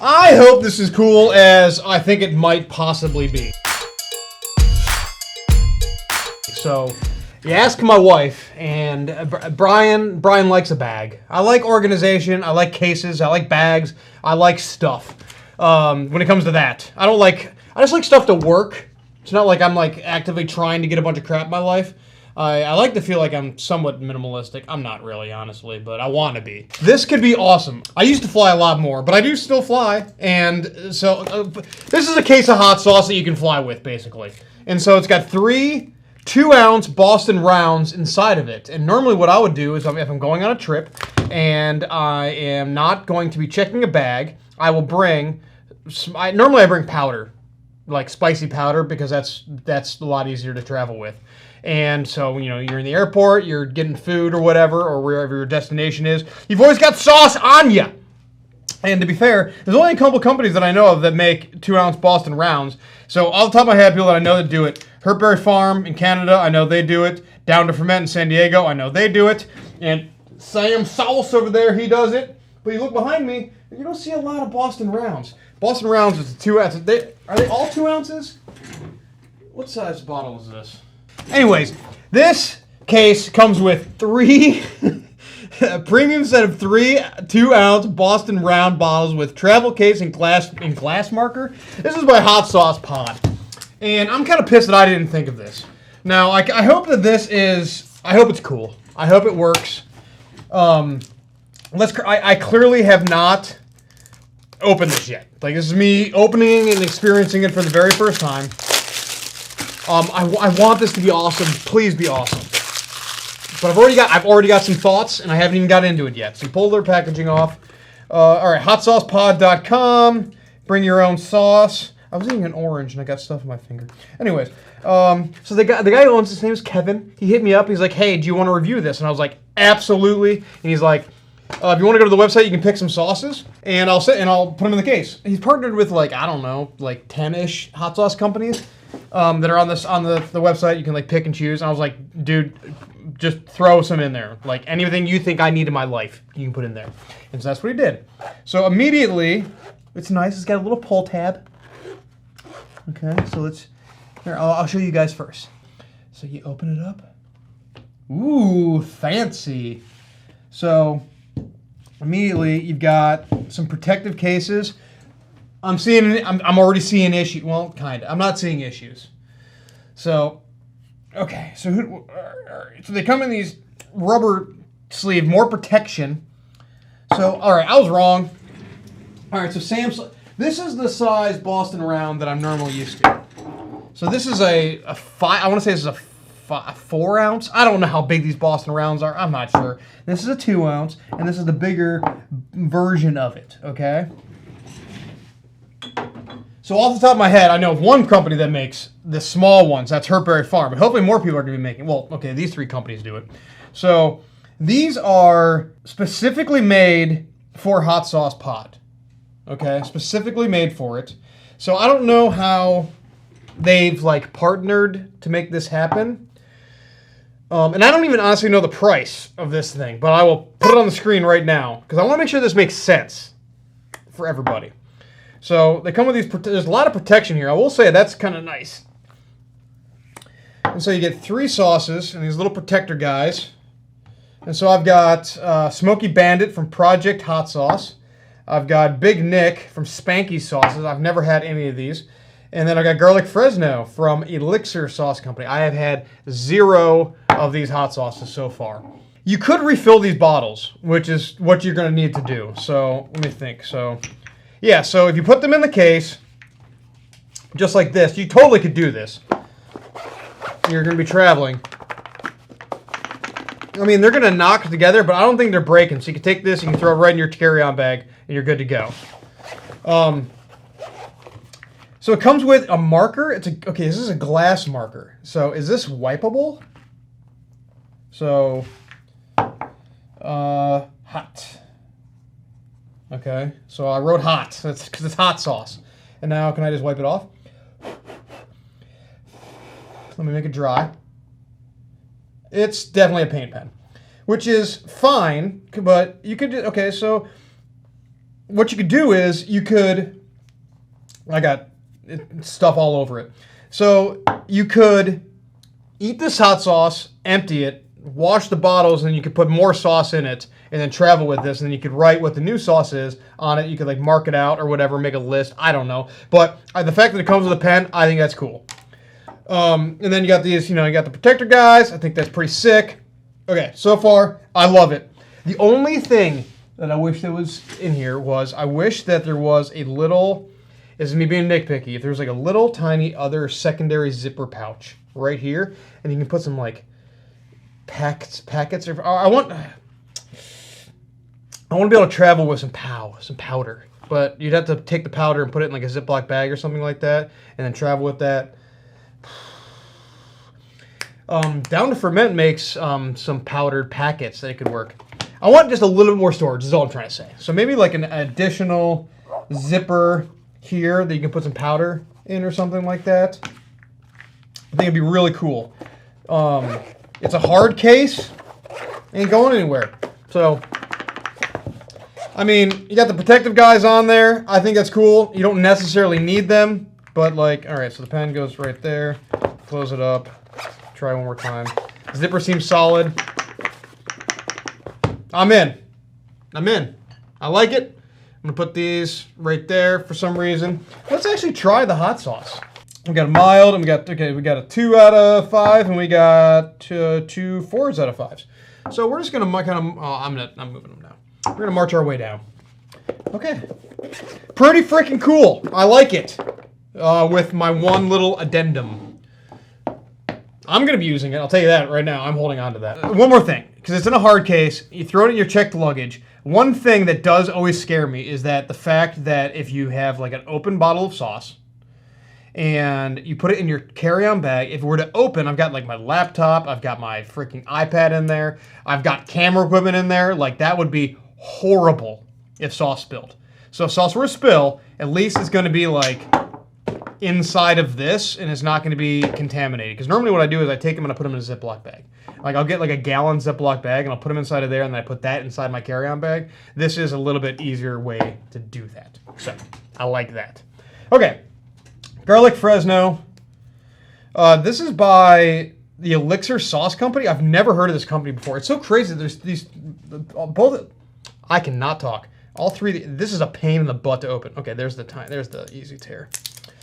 I hope this is cool as I think it might possibly be. So, you ask my wife, and Brian likes a bag. I like organization, I like cases, I like bags, I like stuff. When it comes to that, I just like stuff to work. It's not like I'm like actively trying to get a bunch of crap in my life. I like to feel like I'm somewhat minimalistic. I'm not really, honestly, but I want to be. This could be awesome. I used to fly a lot more, but I do still fly. And so this is a case of hot sauce that you can fly with, basically. And so it's got 3 2-ounce Boston Rounds inside of it. And normally what I would do is if I'm going on a trip and I am not going to be checking a bag, I will bring, normally I bring powder, like spicy powder, because that's a lot easier to travel with. And so, you know, you're in the airport, you're getting food or whatever, or wherever your destination is, you've always got sauce on you. And to be fair, there's only a couple companies that I know of that make 2-ounce Boston Rounds. So off the top of my head, people that I know that do it: Hertberry Farm in Canada, I know they do it. Down to Ferment in San Diego, I know they do it. And Sam Sauce over there, he does it. But you look behind me, and you don't see a lot of Boston Rounds. Boston Rounds is 2 ounces. Are they all 2 ounces? What size bottle is this? Anyways, this case comes with 3 a premium set of 3 2-ounce Boston Round bottles with travel case and glass marker. This is by Hot Sauce Pod, and I'm kind of pissed that I didn't think of this. Now, I hope that I hope it's cool. I hope it works. I clearly have not opened this yet. Like, this is me opening and experiencing it for the very first time. I want this to be awesome. Please be awesome. But I've already got some thoughts, and I haven't even got into it yet. So pull their packaging off. All right, hotsaucepod.com. Bring your own sauce. I was eating an orange, and I got stuff in my finger. Anyways, so the guy who owns this, his name is Kevin. He hit me up. He's like, "Hey, do you want to review this?" And I was like, "Absolutely." And he's like, "If you want to go to the website, you can pick some sauces, and I'll put them in the case." He's partnered with, like, I don't know, like 10-ish hot sauce companies that are on the website. You can like pick and choose. And I was like, "Dude, just throw some in there. Like, anything you think I need in my life, you can put in there." And so that's what he did. So immediately, it's nice. It's got a little pull tab. Okay, so I'll show you guys first. So you open it up. Ooh, fancy. So immediately you've got some protective cases. I'm already seeing issues. Well, kind of. I'm not seeing issues. So, okay. So they come in these rubber sleeve, more protection. So, all right, I was wrong. All right, so this is the size Boston Round that I'm normally used to. So this is I want to say this is a 4-ounce. I don't know how big these Boston Rounds are. I'm not sure. This is a 2-ounce, and this is the bigger version of it, okay? So off the top of my head, I know of one company that makes the small ones. That's Hertberry Farm. But hopefully more people are going to be making. Well, okay, these 3 companies do it. So these are specifically made for Hot Sauce Pod. Okay, specifically made for it. So I don't know how they've like partnered to make this happen. And I don't even honestly know the price of this thing, but I will put it on the screen right now because I want to make sure this makes sense for everybody. So they come with these, there's a lot of protection here. I will say that's kind of nice. And so you get 3 sauces and these little protector guys. And so I've got Smoky Bandit from Project Hot Sauce. I've got Big Nick from Spanky Sauces. I've never had any of these. And then I got Garlic Fresno from Elixir Sauce Company. I have had 0 of these hot sauces so far. You could refill these bottles, which is what you're going to need to do. So let me think. So yeah, so if you put them in the case, just like this, you totally could do this. You're going to be traveling. I mean, they're going to knock together, but I don't think they're breaking. So you can take this, you can throw it right in your carry-on bag, and you're good to go. So it comes with a marker. Okay, this is a glass marker. So is this wipeable? So, hot. Okay, so I wrote hot. That's because it's hot sauce. And now can I just wipe it off? Let me make it dry. It's definitely a paint pen, which is fine, but you could do, okay, so what you could do is you could, I got stuff all over it. So you could eat this hot sauce, empty it, wash the bottles, and then you could put more sauce in it, and then travel with this, and then you could write what the new sauce is on it. You could like mark it out or whatever, make a list. I don't know, but the fact that it comes with a pen, I think that's cool. And then you got these, you got the protector guys. I think that's pretty sick. Okay, so far I love it. The only thing that I wish that was in here was I wish that there was a little. This is me being nitpicky. If there's like a little tiny other secondary zipper pouch right here, and you can put some like packets. Or I want to be able to travel with some powder, but you'd have to take the powder and put it in like a Ziploc bag or something like that, and then travel with that. Down to Ferment makes some powdered packets that it could work. I want just a little bit more storage, is all I'm trying to say. So maybe like an additional zipper here that you can put some powder in or something like that. I think it'd be really cool. It's a hard case, ain't going anywhere. So, I mean, you got the protective guys on there. I think that's cool. You don't necessarily need them, but like, all right, so the pen goes right there. Close it up. Try one more time. Zipper seems solid. I'm in. I like it. I'm gonna put these right there for some reason. Let's actually try the hot sauce. We got a mild, and we got a 2 out of 5, and we got 2 4s out of 5s. So we're just gonna kind of. I'm moving them now. We're gonna march our way down. Okay. Pretty freaking cool. I like it. With my one little addendum. I'm going to be using it. I'll tell you that right now. I'm holding on to that. One more thing, because it's in a hard case. You throw it in your checked luggage. One thing that does always scare me is that the fact that if you have like an open bottle of sauce and you put it in your carry-on bag, if it were to open, I've got like my laptop, I've got my freaking iPad in there, I've got camera equipment in there. Like that would be horrible if sauce spilled. So if sauce were to spill, at least it's going to be like inside of this, and it's not going to be contaminated. Because normally what I do is I take them and I put them in a Ziploc bag. Like I'll get like a gallon Ziploc bag and I'll put them inside of there, and then I put that inside my carry-on bag. This is a little bit easier way to do that. So I like that. Okay, garlic Fresno. This is by the Elixir Sauce Company. I've never heard of this company before. It's so crazy. There's these both. I cannot talk. All three. This is a pain in the butt to open. Okay, there's the time. There's the easy tear.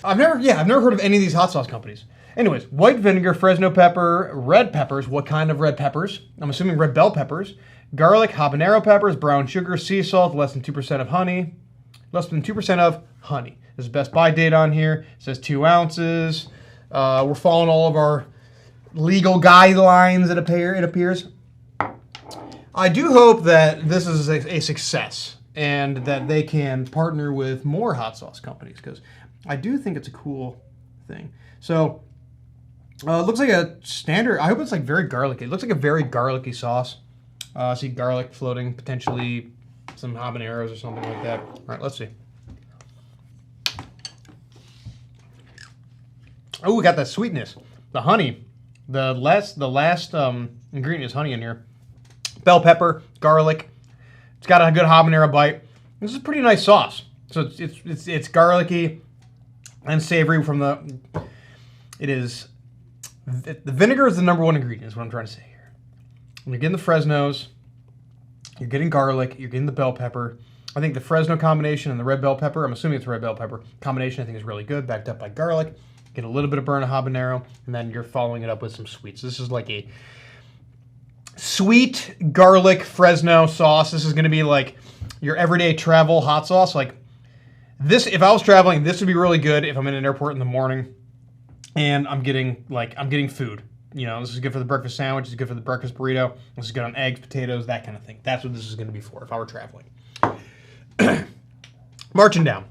I've never heard of any of these hot sauce companies. Anyways, white vinegar, Fresno pepper, red peppers. What kind of red peppers? I'm assuming red bell peppers. Garlic, habanero peppers, brown sugar, sea salt, less than 2% of honey. Less than 2% of honey. There's a Best Buy date on here. It says 2 ounces. We're following all of our legal guidelines, it appears. I do hope that this is a success and that they can partner with more hot sauce companies, because I do think it's a cool thing. So, it looks like a standard. I hope it's like very garlicky. It looks like a very garlicky sauce. I see garlic floating, potentially some habaneros or something like that. All right, let's see. Oh, we got that sweetness. The honey. The last ingredient is honey in here. Bell pepper, garlic. It's got a good habanero bite. This is a pretty nice sauce. So it's garlicky and savory from the. It is. The vinegar is the number one ingredient, is what I'm trying to say here. When you're getting the Fresnos, you're getting garlic, you're getting the bell pepper. I think the Fresno combination and the red bell pepper, I'm assuming it's red bell pepper combination, I think is really good, backed up by garlic. Get a little bit of burn of habanero, and then you're following it up with some sweets. This is like a sweet garlic Fresno sauce. This is going to be like your everyday travel hot sauce. Like this, if I was traveling, this would be really good if I'm in an airport in the morning and I'm getting food. You know, this is good for the breakfast sandwich. This is good for the breakfast burrito. This is good on eggs, potatoes, that kind of thing. That's what this is going to be for if I were traveling. Marching down.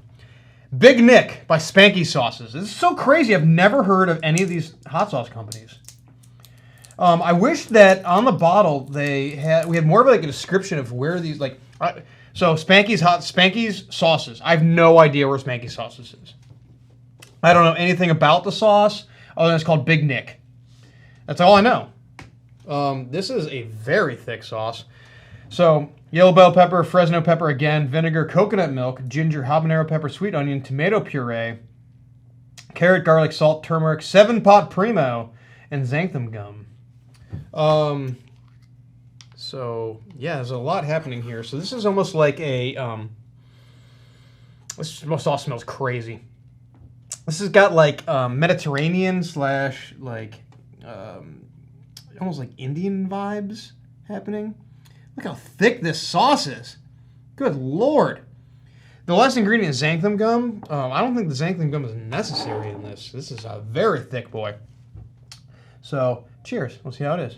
Big Nick by Spanky Sauces. This is so crazy. I've never heard of any of these hot sauce companies. I wish that on the bottle we had more of like a description of where these so Spanky's sauces. I have no idea where Spanky Sauces is. I don't know anything about the sauce other than it's called Big Nick. That's all I know. This is a very thick sauce. So yellow bell pepper, Fresno pepper again, vinegar, coconut milk, ginger, habanero pepper, sweet onion, tomato puree, carrot, garlic, salt, turmeric, 7-pot primo, and xanthan gum. So yeah, there's a lot happening here. So this is almost like a this sauce smells crazy. This has got like Mediterranean slash like almost like Indian vibes happening. Look how thick this sauce is. Good Lord. The last ingredient is xanthan gum. I don't think the xanthan gum is necessary in this. This is a very thick boy. So, cheers. We'll see how it is.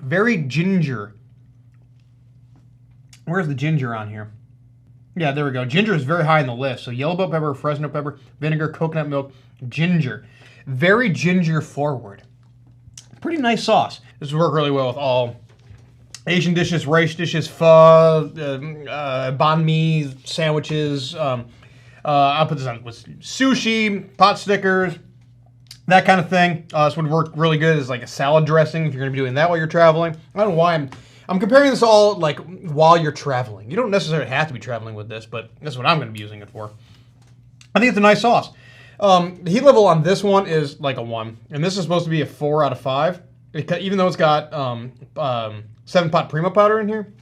Very ginger. Where's the ginger on here? Yeah, there we go. Ginger is very high in the list. So, yellow bell pepper, Fresno pepper, vinegar, coconut milk, ginger. Very ginger forward. Pretty nice sauce. This would work really well with all Asian dishes, rice dishes, pho, banh mi, sandwiches. I'll put this on with sushi, pot stickers, that kind of thing. This would work really good as like a salad dressing if you're going to be doing that while you're traveling. I don't know why I'm comparing this all like while you're traveling. You don't necessarily have to be traveling with this, but that's what I'm going to be using it for. I think it's a nice sauce. The heat level on this one is like a 1, and this is supposed to be a 4 out of 5. Even though it's got 7-pot primo powder in here,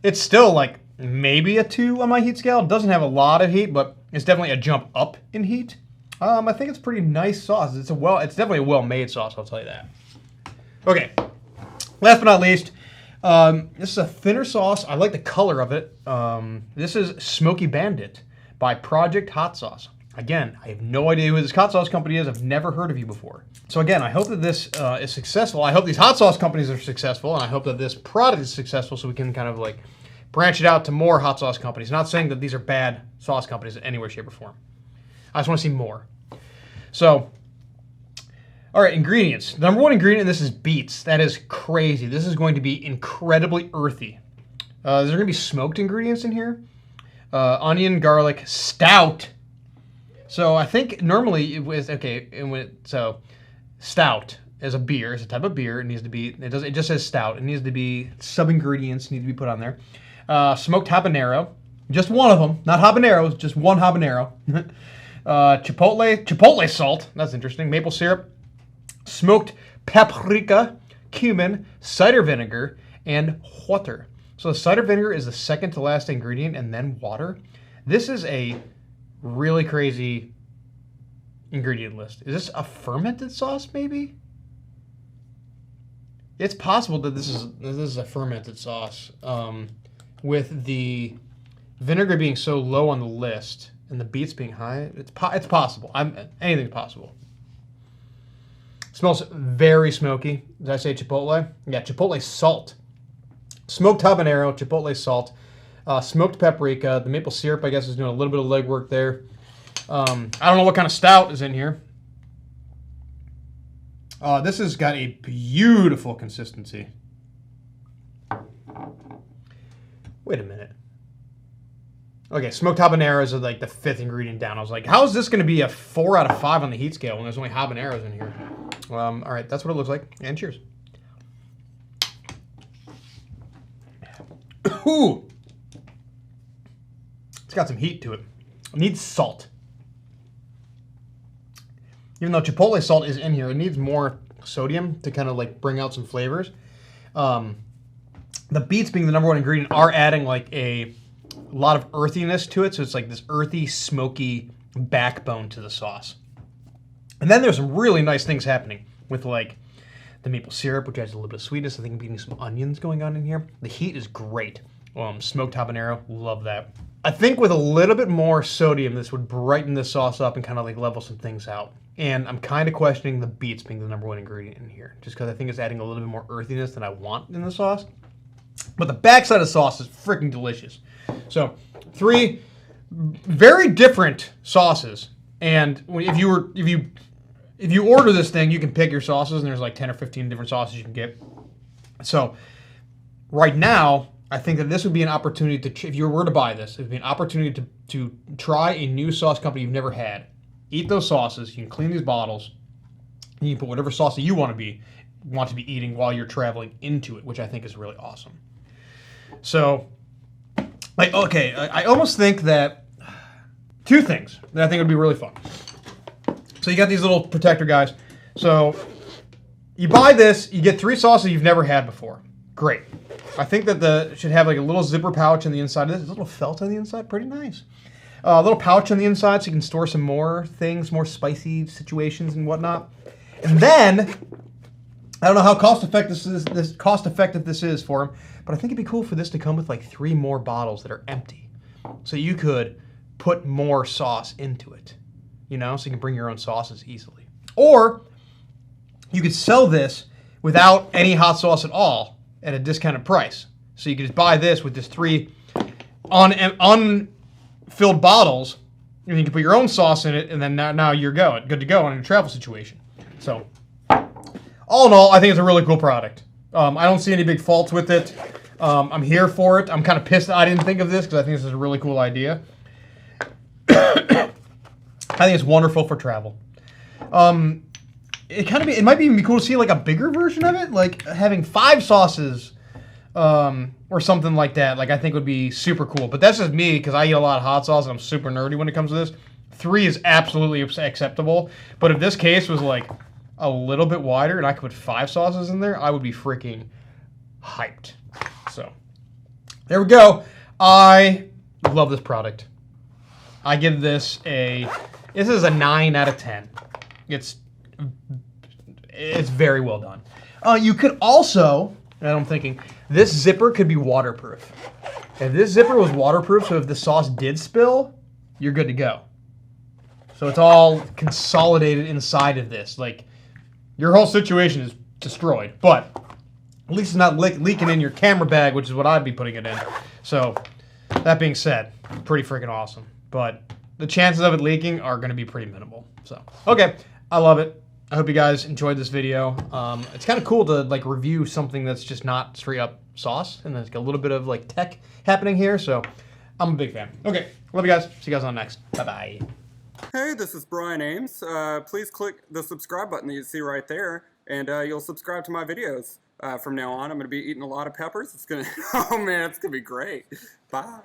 it's still like maybe a 2 on my heat scale. It doesn't have a lot of heat, but it's definitely a jump up in heat. I think it's a pretty nice sauce. It's definitely a well-made sauce, I'll tell you that. Okay, last but not least, this is a thinner sauce. I like the color of it. This is Smoky Bandit by Project Hot Sauce. Again, I have no idea who this hot sauce company is. I've never heard of you before. So again, I hope that this is successful. I hope these hot sauce companies are successful, and I hope that this product is successful so we can kind of like branch it out to more hot sauce companies. Not saying that these are bad sauce companies in any way, shape, or form. I just want to see more. So, all right, ingredients. The number 1 ingredient in this is beets. That is crazy. This is going to be incredibly earthy. There's going to be smoked ingredients in here. Onion, garlic, stout. So I think normally so stout as a beer, is a type of beer. It needs to be. It just says stout. It needs to be sub-ingredients need to be put on there. Smoked habanero, just one of them, not habaneros, just one habanero. Chipotle salt. That's interesting. Maple syrup, smoked paprika, cumin, cider vinegar, and water. So the cider vinegar is the second to last ingredient, and then water. This is a really crazy ingredient list. Is this a fermented sauce, maybe? It's possible that this is a fermented sauce. With the vinegar being so low on the list and the beets being high, it's possible. Anything's possible. Smells very smoky. Did I say chipotle? Yeah, chipotle salt. Smoked habanero, chipotle salt. Smoked paprika. The maple syrup, I guess, is doing a little bit of legwork there. I don't know what kind of stout is in here. This has got a beautiful consistency. Wait a minute. Okay, smoked habaneros are like the 5th ingredient down. I was like, how is this going to be a 4 out of 5 on the heat scale when there's only habaneros in here? All right, that's what it looks like. And cheers. Ooh. It's got some heat to it. It needs salt. Even though chipotle salt is in here, it needs more sodium to kind of like bring out some flavors. The beets being the number 1 ingredient are adding like a lot of earthiness to it. So it's like this earthy, smoky backbone to the sauce. And then there's some really nice things happening with like the maple syrup, which adds a little bit of sweetness. I think I'm getting some onions going on in here. The heat is great. Smoked habanero, love that. I think with a little bit more sodium, this would brighten the sauce up and kind of like level some things out. And I'm kind of questioning the beets being the number 1 ingredient in here, just because I think it's adding a little bit more earthiness than I want in the sauce. But the backside of the sauce is freaking delicious. So 3 very different sauces. And if you order this thing, you can pick your sauces, and there's like 10 or 15 different sauces you can get. So right now, I think that this would be an opportunity to, if you were to buy this, it would be an opportunity to try a new sauce company you've never had. Eat those sauces. You can clean these bottles. And you can put whatever sauce that you want to be want to be eating while you're traveling into it, which I think is really awesome. So, like, okay, I almost think that two things that I think would be really fun. So you got these little protector guys. So you buy this, you get 3 sauces you've never had before. Great. I think that it should have like a little zipper pouch on the inside of this. A little felt on the inside, pretty nice. A little pouch on the inside so you can store some more things, more spicy situations and whatnot. And then, I don't know how cost effective this is for them, but I think it'd be cool for this to come with like 3 more bottles that are empty. So you could put more sauce into it, you know, so you can bring your own sauces easily. Or you could sell this without any hot sauce at all at a discounted price. So you could just buy this with just 3 unfilled bottles, and you can put your own sauce in it, and then now you're good to go on your travel situation. So, all in all, I think it's a really cool product. I don't see any big faults with it. I'm here for it. I'm kind of pissed that I didn't think of this because I think this is a really cool idea. I think it's wonderful for travel. It might even be cool to see like a bigger version of it, like having 5 sauces or something like that. Like I think would be super cool. But that's just me because I eat a lot of hot sauce and I'm super nerdy when it comes to this. 3 is absolutely acceptable. But if this case was like a little bit wider and I could put 5 sauces in there, I would be freaking hyped. So there we go. I love this product. I give this this is a 9 out of 10. It's very well done. You could also, and I'm thinking, this zipper could be waterproof. If this zipper was waterproof, so if the sauce did spill, you're good to go. So it's all consolidated inside of this. Like, your whole situation is destroyed, but at least it's not leaking in your camera bag, which is what I'd be putting it in. So, that being said, pretty freaking awesome. But the chances of it leaking are going to be pretty minimal. So, okay, I love it. I hope you guys enjoyed this video. It's kind of cool to like review something that's just not straight up sauce, and there's like a little bit of like tech happening here. So, I'm a big fan. Okay, love you guys. See you guys on next. Bye-bye. Hey, this is Brian Ames. Please click the subscribe button that you see right there, and you'll subscribe to my videos. From now on, I'm going to be eating a lot of peppers. It's going to, oh man, it's going to be great. Bye.